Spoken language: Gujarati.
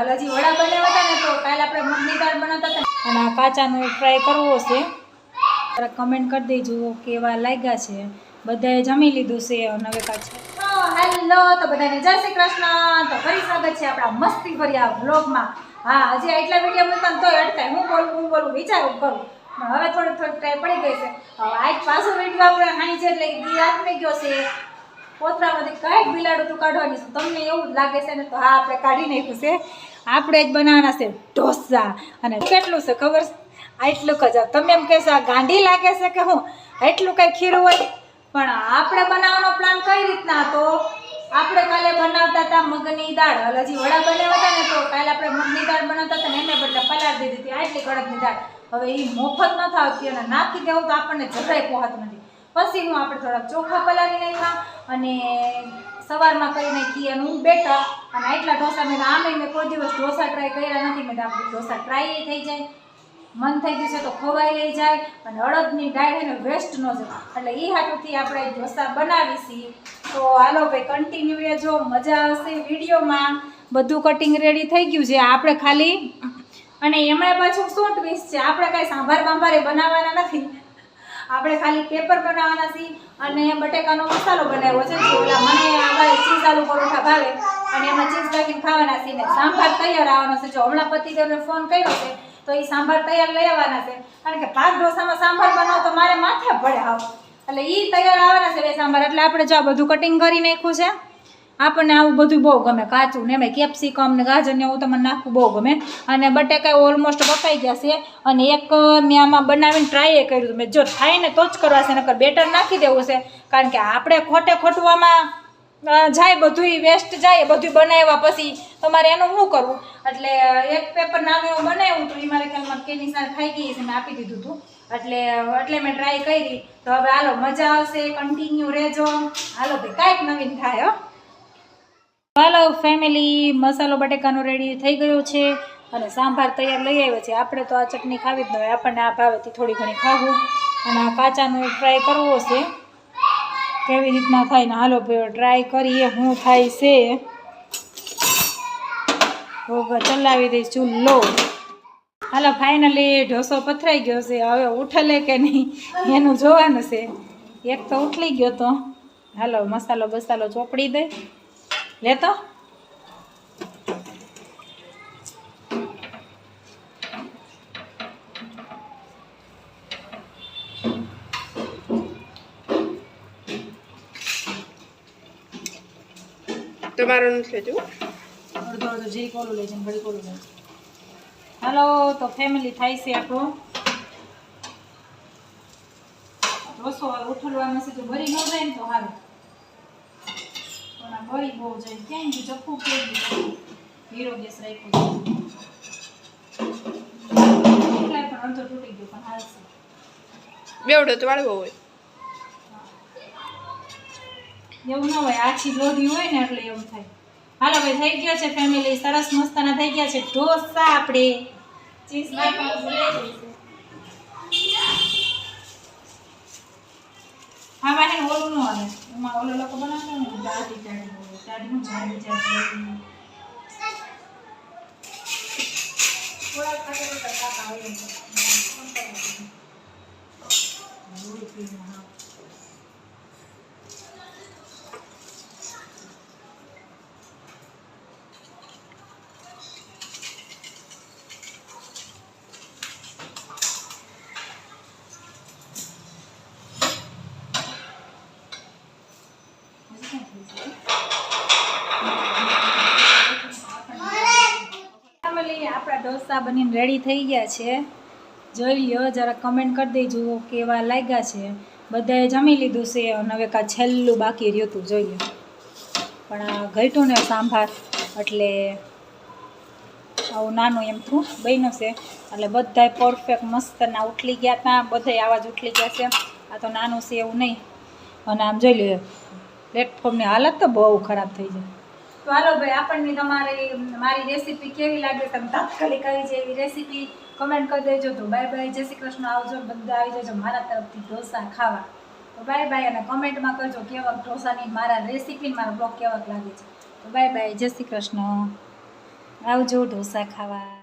દાળ હજી વડા બનાવ્યા હતા ને તો કાલે આપણે મગની દાળ બનાવતા હતા અને આ કાચાનો ટ્રાય કરવો છે કમેન્ટ કરી દેજો કેવા લાગ્યા છે બધાએ જમી લીધું છે અને હવે કાચા હેલો તો બધાને જય શ્રી કૃષ્ણ તો ફરી સ્વાગત છે આપણા મસ્તી ભર્યા વ્લોગમાં હા હજી એટલા વિડીયો મૂકતા તો અટકાય હું બોલું વિચારું કરું હવે થોડીક ટ્રાય પડી ગઈ છે હવે આજ પાછો વિડીયો આપણે હાઈ છે એટલે આપને ગયો છે કોથરામાંથી કાંઈક બિલાડું તું કાઢવાની છે તમને એવું જ લાગે છે ને તો હા આપણે કાઢી નાખ્યું છે આપણે જ બનાવવાના છે ઢોસા અને કેટલું છે ખબર છે આટલું જ તમે એમ કહેશો આ ગાંડી લાગે છે કે હું એટલું કંઈ ખીરું હોય પણ આપણે બનાવવાનો પ્લાન કઈ રીતના હતો આપણે કાલે બનાવતા હતા મગની દાળ હજી વડા બનાવ્યા હતા ને તો કાલે આપણે મગની દાળ બનાવતા હતા ને એને બદલે પલાળ દીધી હતી આટલી કડકની દાળ હવે એ મફત ન થાવતી અને નાખી દેવું તો આપણને જરાય પહોંચતું નથી પછી હું આપણે થોડાક ચોખા પલાળી નાખ્યા અને સવારમાં કરી નાખી અને હું બેઠા અને આટલા ઢોસા મેં આમે મેં કોઈ દિવસ ઢોસા ટ્રાય કર્યા નથી મેં આપણે ઢોસા ટ્રાય થઈ જાય મન થઈ ગયું છે તો ખવાઈ લઈ જાય અને અડદની દાળ એને વેસ્ટ ન જાય એટલે એ હાટુથી આપણે ઢોસા બનાવીશી તો હાલો ભાઈ કન્ટિન્યુ રહેજો મજા આવશે વિડીયોમાં બધું કટિંગ રેડી થઈ ગયું છે આપણે ખાલી અને એમાં પાછું શું ટ્વિસ્ટ છે આપણે કાંઈ સાંભાર બાંભારે બનાવવાના નથી આપણે ખાલી પેપર બનાવવાના છીએ અને બટેકાનો મસાલો બનાવ્યો છે જે ઓલા મને આગળ ચીઝ આલુ પરોઠા ભાવે અને એમાં ચીઝ નાખીને ખાવાના છીએ ને સાંભાર તૈયાર આવવાનો છે જો હમણાં પતિદેવને ફોન કર્યો છે તો એ સાંભાર તૈયાર લઈ આવવાના છે કારણ કે ભાત ઢોસામાં સાંભાર બનાવો તો મારે માથે પડે આવ એટલે એ તૈયાર આવવાના છે બે સાંભાર એટલે આપણે જો આ બધું કટિંગ કરી નાખ્યું છે આપણને આવું બધું બહુ ગમે કાચું ને એમાં કેપ્સિકમ ને ગાજર ને એવું તમને નાખવું બહુ ગમે અને બટેકા ઓલમોસ્ટ બફાઈ ગયા છે અને એક મેં આમાં બનાવીને ટ્રાય કર્યું હતું મેં જો થાય ને તો જ કરવા છે નકર બેટર નાખી દેવું છે કારણ કે આપણે ખોટે ખોટવામાં જાય બધું વેસ્ટ જાય બધું બનાવ્યા પછી તમારે એનું શું કરવું એટલે એક પેપર નાનું એવું બનાવ્યું હતું એ મારે ખ્યાલમાં કેની સાથે ખાઈ ગઈ છે મેં આપી દીધું હતું એટલે મેં ટ્રાય કરી તો હવે હાલો મજા આવશે કન્ટિન્યુ રહેજો હાલો ભાઈ કાંઈક નવીન થાય હો હાલો ફેમિલી મસાલો બટેકાનો રેડી થઈ ગયો છે અને સાંભાર તૈયાર લઈ આવ્યો છે આપણે તો આ ચટણી ખાવી જ ન હોય આપણને આ ભાવેથી થોડી ઘણી ખાવું અને આ કાચાનો ટ્રાય કરવો છે કેવી રીતના થાય ને હાલો ભાઈ ટ્રાય કરીએ શું થાય છે ચલાવી દઈશ ચૂલો હાલો ફાઇનલી ઢોસો પથરાઈ ગયો છે હવે ઉઠલે કે નહીં એનું જોવાનું છે એક તો ઉઠલી ગયો તો હાલો મસાલો બસાલો ચોપડી દે લેતો તમારું નથી લેતું અડધો જે કોલું લે છે ઘડી કોલું લે હાલો તો ફેમિલી થાય છે આપણો ઢોસો ઉઠલવાનો છે તો ભરી ન જાય ને તો હાલ પણ આ ભરી બહુ જાય ક્યાંય ગયું ચપ્પુ કે હીરો ગેસ રાખ્યો એટલાય પણ અડધો તૂટી ગયો પણ હાલ છે બેવડો તો વાળવો હોય એવું ન હોય આછી લોધી હોય ને એટલે એવું થાય હાલો ભાઈ થઈ ગયો છે ફેમિલી સરસ મસ્તના થઈ ગયા છે ઢોસા આપણે ચીઝ નાખવાનું ભૂલી ગઈ છે હા ભાઈ ઓલું ન આવે એમાં ઓલો લોકો બનાવતા ને દાઢીનું જાડી થોડા ખાતે કાકા હોય આપણા ઢોસા બનીને રેડી થઈ ગયા છે જોઈ લ્યો જરા કમેન્ટ કરી દેજો કેવા લાગ્યા છે બધાએ જમી લીધું છે અને હવે કાં છેલ્લું બાકી રહ્યું હતું જોઈ લો પણ આ ઘટ્યું ને સાંભાર એટલે આવું નાનું એમ થયું બન્યું છે એટલે બધાએ પરફેક્ટ મસ્તના ઉઠલી ગયા હતા બધાએ આવા જ ઉઠલી ગયા છે આ તો નાનું છે એવું નહીં અને આમ જોઈ લો પ્લેટફોર્મની હાલત તો બહુ ખરાબ થઈ જાય તો હાલો ભાઈ આપણને તમારી મારી રેસીપી કેવી લાગે તમે તાત્કાલિક આવી છે એવી રેસીપી કમેન્ટ કરી દેજો તો બાય બાય જય શ્રી કૃષ્ણ આવજો બધા આવી જજો મારા તરફથી ઢોસા ખાવા તો બાય બાય અને કમેન્ટમાં કરજો કેવા ઢોસાની મારા રેસીપી મારા બ્લોગ કેવાક લાગે છે તો બાય બાય જય શ્રી કૃષ્ણ આવજો ઢોસા ખાવા.